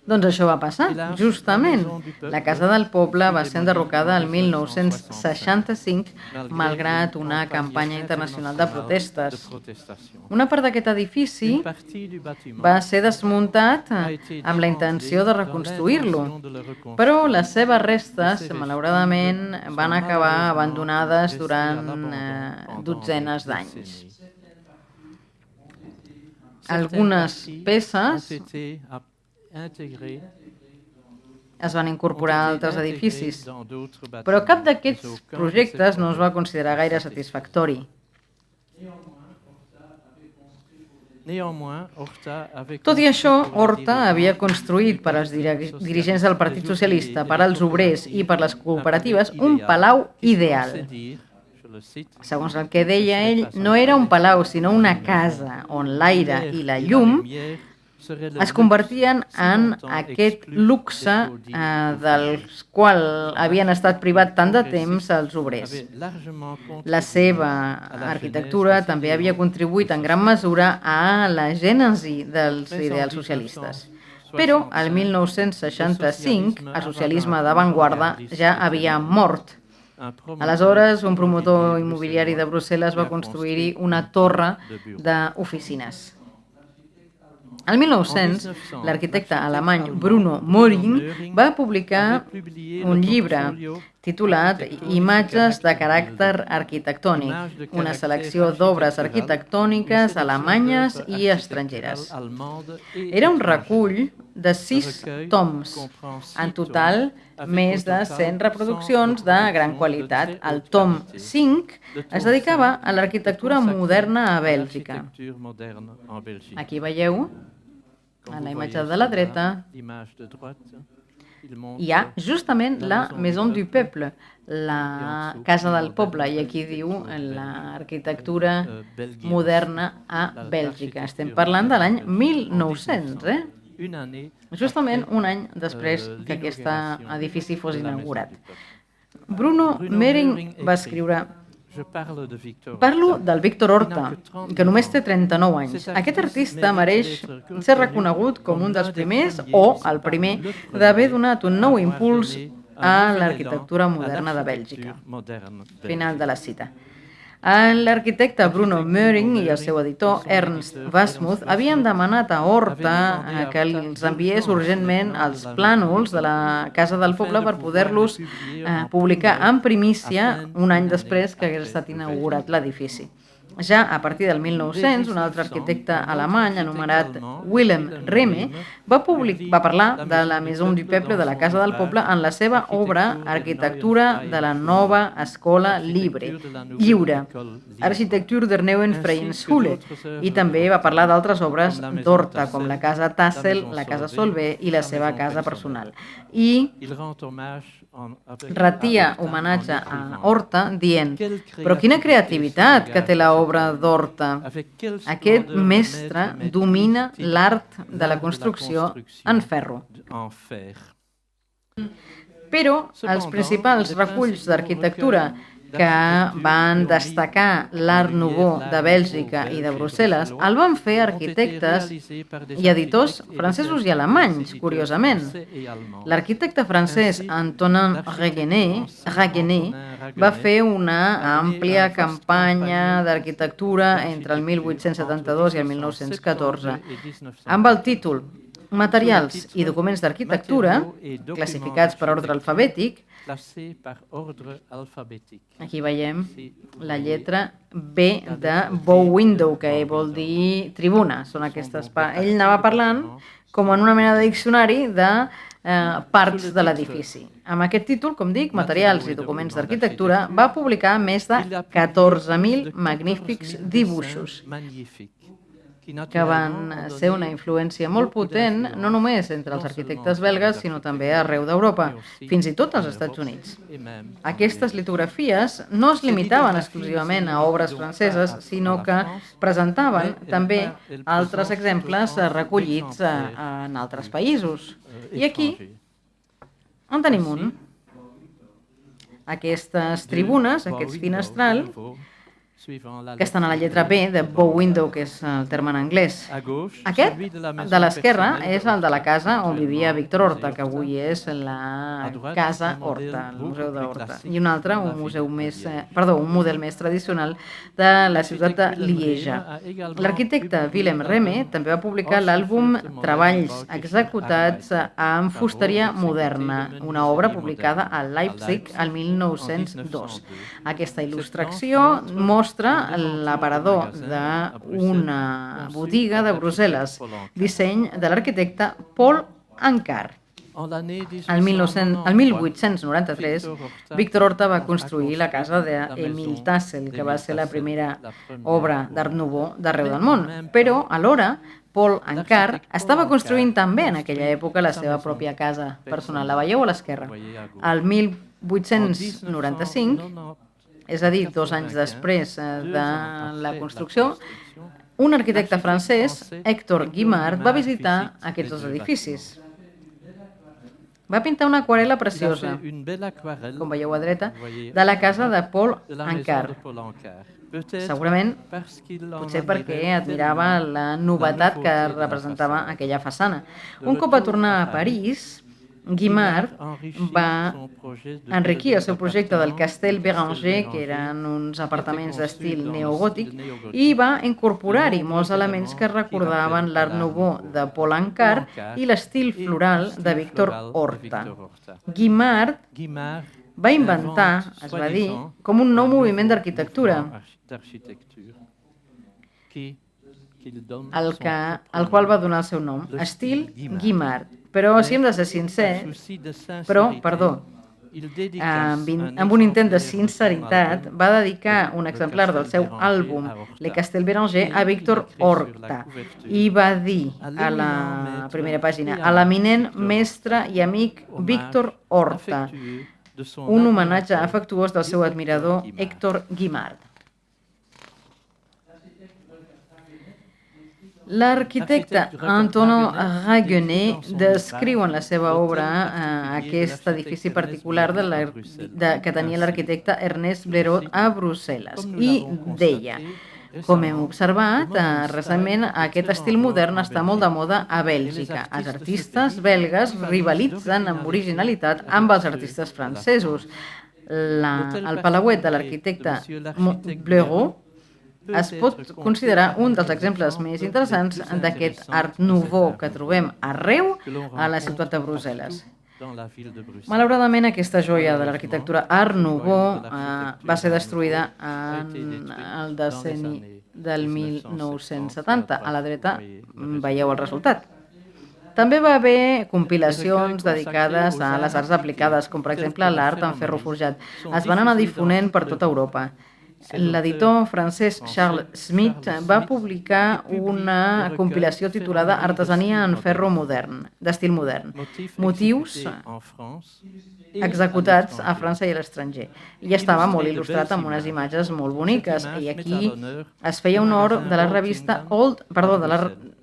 Doncs això va passar, justament. La Casa del Poble va ser enderrocada el 1965, malgrat una campanya internacional de protestes. Una part d'aquest edifici va ser desmuntat amb la intenció de reconstruir-lo, però les seves restes, malauradament, van acabar abandonades durant dotzenes d'anys. Algunes peces es van incorporar a altres edificis, però cap d'aquests projectes no es va considerar gaire satisfactori. Tot i això, Horta havia construït per als dirigents del Partit Socialista, per als obrers i per les cooperatives un palau ideal. Segons el que deia ell, no era un palau, sinó una casa on l'aire i la llum es convertien en aquest luxe del qual havien estat privat tant de temps els obrers. La seva arquitectura també havia contribuït en gran mesura a la gènesi dels ideals socialistes. Però, el 1965, el socialisme d'avantguarda ja havia mort. Aleshores, un promotor immobiliari de Brussel·les va construir-hi una torre d'oficines. El 1900, l'arquitecte alemany Bruno Moring va publicar un llibre titulat Imatges de caràcter arquitectònic, una selecció d'obres arquitectòniques alemanyes i estrangeres. Era un recull de 6 toms, en total més de 100 reproduccions de gran qualitat. El tom 5 es dedicava a l'arquitectura moderna a Bèlgica. Aquí veieu A la imatge de la dreta hi ha justament la Maison du Peuple, la Casa del Poble, i aquí diu l'arquitectura moderna a Bèlgica. Estem parlant de l'any 1900, justament un any després que aquest edifici fos inaugurat. Bruno Mehring va escriure: parlo del Víctor Horta, que només té 39 anys. Aquest artista mereix ser reconegut com un dels primers o el primer d'haver donat un nou impuls a l'arquitectura moderna de Bèlgica. Final de la cita. L'arquitecte Bruno Mehring i el seu editor Ernst Wasmuth havien demanat a Horta que els enviés urgentment els plànols de la Casa del Poble per poder-los publicar en primícia un any després que hagués estat inaugurat l'edifici. Ja a partir del 1900, un altre arquitecte alemany anomenat Wilhelm Rehme va parlar de la Maison du Peuple, de la Casa del Poble, en la seva obra Arquitectura de la nova escola lliure, Architectur der neuen freien Schule, i també va parlar d'altres obres d'Horta, com la Casa Tassel, la Casa Solvay i la seva casa personal. I retia homenatge a Horta dient: però quina creativitat que té l'obra d'Horta. Aquest mestre domina l'art de la construcció en ferro. Però els principals reculls d'arquitectura que van destacar l'Art Nouveau de Bèlgica i de Brussel·les el van fer arquitectes i editors francesos i alemanys, curiosament. L'arquitecte francès Antonin Raguenet va fer una àmplia campanya d'arquitectura entre el 1872 i el 1914 amb el títol Materials i documents d'arquitectura, classificats per ordre alfabètic. Aquí veiem la lletra B de bow window, que vol dir tribuna. Són aquestes ell anava parlant com en una mena de diccionari de parts de l'edifici. Amb aquest títol, com dic, Materials i documents d'arquitectura, va publicar més de 14.000 magnífics dibuixos que van ser una influència molt potent no només entre els arquitectes belgues, sinó també arreu d'Europa, fins i tot als Estats Units. Aquestes litografies no es limitaven exclusivament a obres franceses, sinó que presentaven també altres exemples recollits en altres països. I aquí en tenim un. Aquestes tribunes, aquests finestrals, que estan a la lletra B de bow window, que és el terme en anglès. Aquest, de l'esquerra, és el de la casa on vivia Víctor Horta, que avui és la Casa Horta, el Museu d'Horta. I un altre, un model més tradicional de la ciutat de Lieja. L'arquitecte Wilhelm Rehme també va publicar l'àlbum Treballs executats amb fusteria moderna, una obra publicada a Leipzig el 1902. Aquesta il·lustració mostra l'aparador d'una botiga de Brussel·les, disseny de l'arquitecte Paul Ancar. El 1893, Víctor Horta va construir la casa d'Emile Tassel, que va ser la primera obra d'Art Nouveau d'arreu del món. Però, alhora, Paul Ancar estava construint també en aquella època la seva pròpia casa personal. La veieu a l'esquerra. El 1895, és a dir, 2 anys després de la construcció, un arquitecte francès, Hector Guimard, va visitar aquests dos edificis. Va pintar una aquarel·la preciosa, com veieu a dreta, de la casa de Paul Ancar. Segurament, potser perquè admirava la novetat que representava aquella façana. Un cop va tornar a París, Guimard va enriquir el seu projecte del Castel Béranger, que eren uns apartaments d'estil neogòtic, i va incorporar-hi molts elements que recordaven l'Art Nouveau de Paul Ancar i l'estil floral de Víctor Horta. Guimard va inventar, es va dir, com un nou moviment d'arquitectura, al qual va donar el seu nom, estil Guimard. Però si hem de ser sincers, amb un intent de sinceritat, va dedicar un exemplar del seu àlbum Le Castel Béranger a Víctor Horta i va dir a la primera pàgina: a l'eminent mestre i amic Víctor Horta, un homenatge afectuós del seu admirador Héctor Guimard. L'arquitecte Antonin Raguenet descriu en la seva obra aquest edifici particular que tenia l'arquitecte Ernest Blériot a Brussel·les i deia: com hem observat, recentment aquest estil modern està molt de moda a Bèlgica. Els artistes belgues rivalitzen amb originalitat amb els artistes francesos. El palauet de l'arquitecte Blériot es pot considerar un dels exemples més interessants d'aquest art nouveau que trobem arreu a la ciutat de Brussel·les. Malauradament, aquesta joia de l'arquitectura art nouveau va ser destruïda en el decenni del 1970. A la dreta veieu el resultat. També va haver compilacions dedicades a les arts aplicades, com per exemple l'art en ferro forjat. Es van anar difonent per tota Europa. L'editor francès Charles Smith va publicar una compilació titulada Artesania en ferro modern, d'estil modern, motius executats a França i a l'estranger. I estava molt il·lustrat amb unes imatges molt boniques. I aquí es feia honor de la revista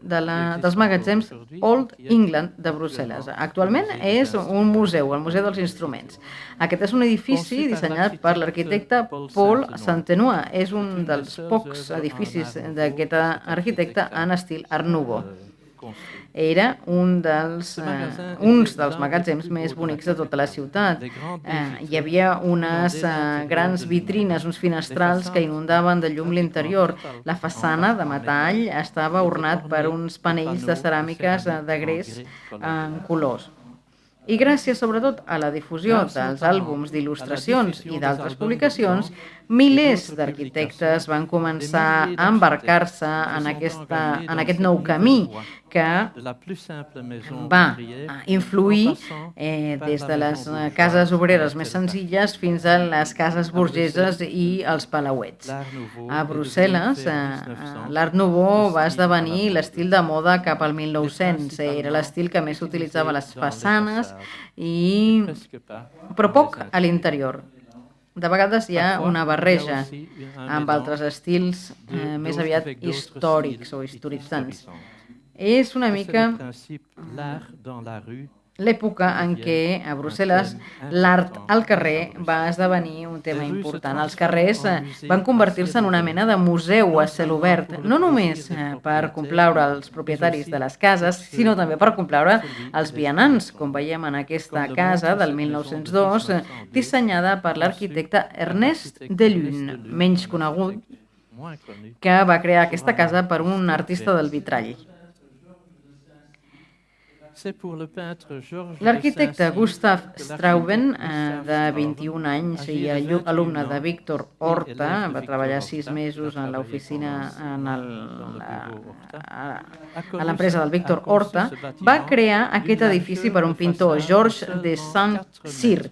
dels magatzems Old England de Brussel·les. Actualment és un museu, el Museu dels Instruments. Aquest és un edifici dissenyat per l'arquitecte Paul Santenois. És un dels pocs edificis d'aquest arquitecte en estil Art Nouveau. Era uns dels magatzems més bonics de tota la ciutat. Hi havia unes grans vitrines, uns finestrals que inundaven de llum l'interior. La façana de metall estava ornat per uns panells de ceràmiques de gres en colors. I gràcies sobretot a la difusió dels àlbums d'il·lustracions i d'altres publicacions, milers d'arquitectes van començar a embarcar-se en aquest nou camí que va influir des de les cases obreres més senzilles fins a les cases burgeses i els palauets. A Brussel·les, l'Art Nouveau va esdevenir l'estil de moda cap al 1900. Era l'estil que més s'utilitzava a les façanes, però poc a l'interior. De vegades hi ha una barreja amb altres estils més aviat històrics o historitzants. És una mica l'època en què a Brussel·les l'art al carrer va esdevenir un tema important. Els carrers van convertir-se en una mena de museu a cel obert, no només per complaure els propietaris de les cases, sinó també per complaure els vianants, com veiem en aquesta casa del 1902, dissenyada per l'arquitecte Ernest Delune, menys conegut, que va crear aquesta casa per un artista del vitrall. L'arquitecte Gustav Strauben, de 21 anys i alumne de Víctor Horta, va treballar 6 mesos en l'oficina a l'empresa del Víctor Horta, va crear aquest edifici per un pintor, Georges de Saint-Cyr.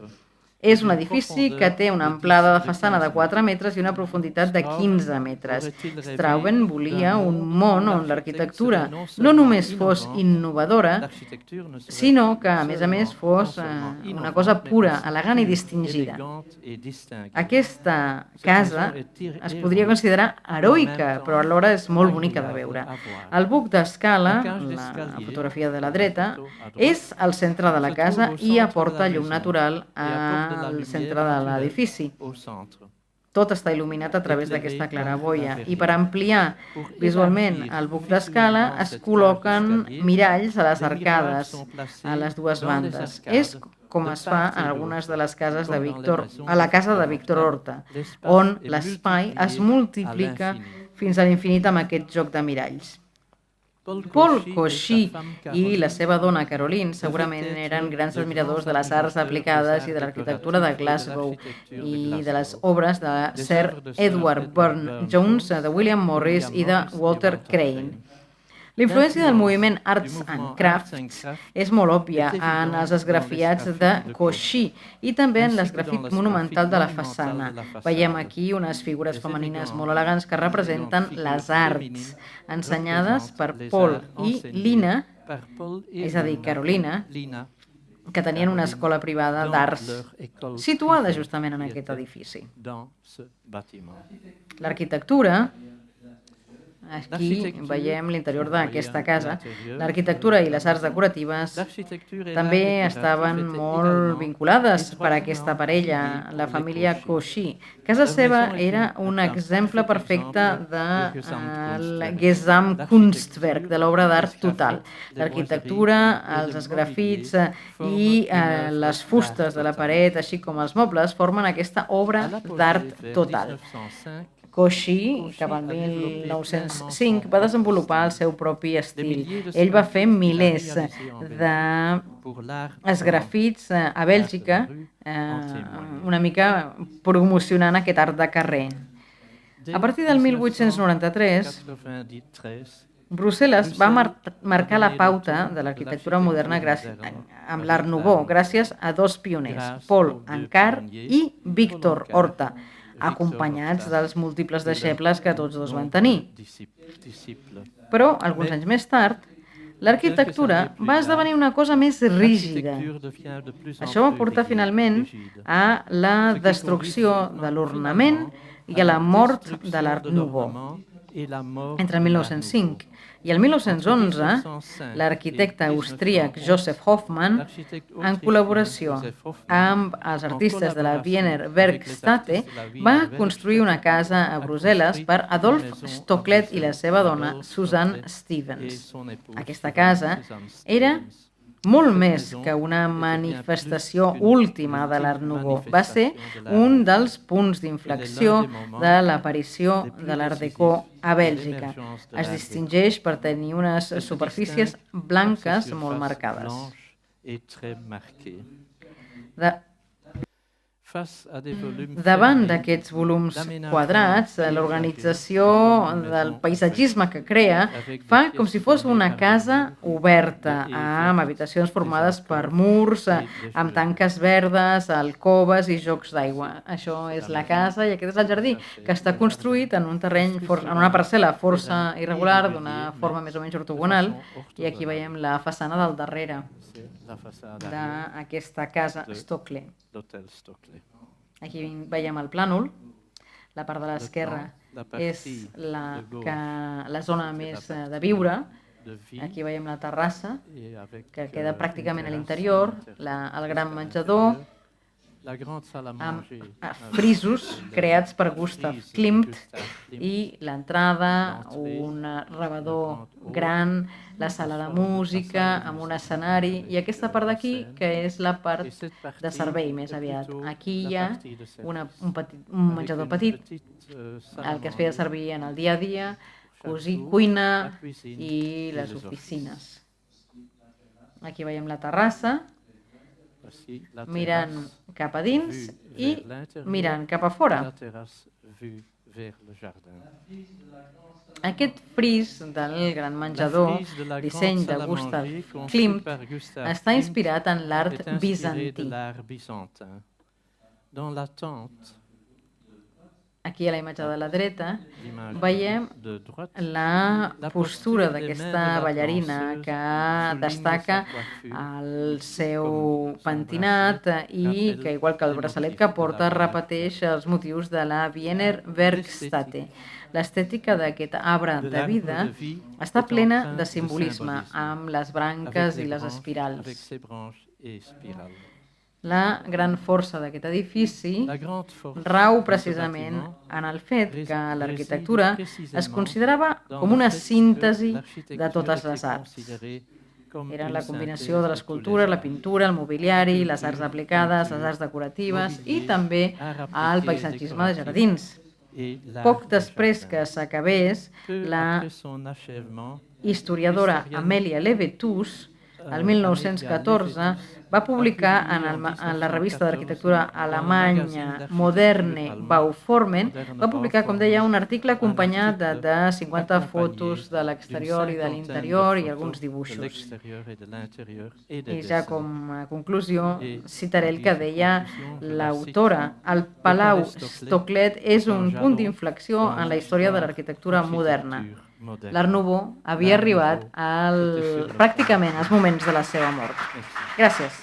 És un edifici que té una amplada de façana de 4 metres i una profunditat de 15 metres. Strauben volia un món on l'arquitectura no només fos innovadora, sinó que, a més, fos una cosa pura, elegant i distingida. Aquesta casa es podria considerar heroica, però alhora és molt bonica de veure. El buc d'escala, la fotografia de la dreta, és al centre de la casa i aporta llum natural al centre de l'edifici. Tot està il·luminat a través d'aquesta claraboia i per ampliar visualment el buc d'escala es col·loquen miralls a les arcades a les dues bandes. És com es fa en algunes de les cases a la casa de Víctor Horta, on l'espai es multiplica fins a l'infinit amb aquest joc de miralls. Paul Cauchy i la seva dona Caroline segurament eren grans admiradors de les arts aplicades i de l'arquitectura de Glasgow i de les obres de Sir Edward Burne-Jones, de William Morris i de Walter Crane. La influència del moviment Arts and Crafts és molt òbvia en els esgrafiats de Cauchy i també en l'esgrafit monumental de la façana. Veiem aquí unes figures femenines molt elegants que representen les arts, ensenyades per Paul i Lina, és a dir, Carolina, que tenien una escola privada d'arts situada justament en aquest edifici. L'arquitectura, aquí veiem l'interior d'aquesta casa, l'arquitectura i les arts decoratives també estaven molt vinculades per aquesta parella, la família Cauchy. Casa seva era un exemple perfecte del Gesamtkunstwerk, de l'obra d'art total. L'arquitectura, els esgrafits i les fustes de la paret, així com els mobles, formen aquesta obra d'art total. Cauchy, cap al 1905, va desenvolupar el seu propi estil. Ell va fer milers d'esgrafits a Bèlgica, una mica promocionant aquest art de carrer. A partir del 1893, Brussel·les va marcar la pauta de l'arquitectura moderna amb l'Art Nouveau, gràcies a dos pioners, Paul Ancard i Victor Horta, acompanyats dels múltiples deixebles que tots dos van tenir. Però, alguns anys més tard, l'arquitectura va esdevenir una cosa més rígida. Això va portar finalment a la destrucció de l'ornament i a la mort de l'Art Nouveau. Entre el 1905 i el 1911, l'arquitecte austríac Joseph Hoffmann, en col·laboració amb els artistes de la Wiener Werkstätte, va construir una casa a Brussel·les per Adolf Stocklet i la seva dona Susanne Stevens. Aquesta casa era molt més que una manifestació última de l'Art Nouveau. Va ser un dels punts d'inflexió de l'aparició de l'Art Déco a Bèlgica. Es distingeix per tenir unes superfícies blanques molt marcades. Davant d'aquests volums quadrats, l'organització del paisatgisme que crea fa com si fos una casa oberta, amb habitacions formades per murs, amb tanques verdes, alcoves i jocs d'aigua. Això és la casa i aquest és el jardí, que està construït en un terreny, en una parcel·la força irregular, d'una forma més o menys ortogonal, i aquí veiem la façana del darrere d'aquesta casa Stocklet. Aquí veiem el plànol, la part de l'esquerra és la zona més de viure, aquí veiem la terrassa, que queda pràcticament a l'interior, el gran menjador, amb frisos creats per Gustav Klimt i l'entrada, un rebedor gran, la sala de música amb un escenari i aquesta part d'aquí que és la part de servei més aviat. Aquí hi ha un menjador petit, el que es feia servir en el dia a dia, cuina i les oficines. Aquí veiem la terrassa, mirant cap a dins i mirant cap a fora. Aquest fris del gran menjador, disseny de Gustav Klimt, està inspirat en l'art bizantí. Aquí a la imatge de la dreta veiem la postura d'aquesta ballarina que destaca el seu pentinat i que, igual que el braçalet que porta, repeteix els motius de la Wiener Werkstätte. L'estètica d'aquest arbre de vida està plena de simbolisme, amb les branques i les espirals. La gran força d'aquest edifici rau precisament en el fet que l'arquitectura es considerava com una síntesi de totes les arts. Era la combinació de l'escultura, la pintura, el mobiliari, les arts aplicades, les arts decoratives i també el paisatgisme de jardins. Poc després que s'acabés, la historiadora Amélie Levetous, el 1914, va publicar en la revista d'arquitectura alemanya Moderne Bauformen, va publicar, com deia, un article acompanyat de 50 fotos de l'exterior i de l'interior i alguns dibuixos. I ja com a conclusió citaré el que deia l'autora. El Palau Stoklet és un punt d'inflexió en la història de l'arquitectura moderna. L'Art Nouveau havia arribat pràcticament als moments de la seva mort. Gràcies.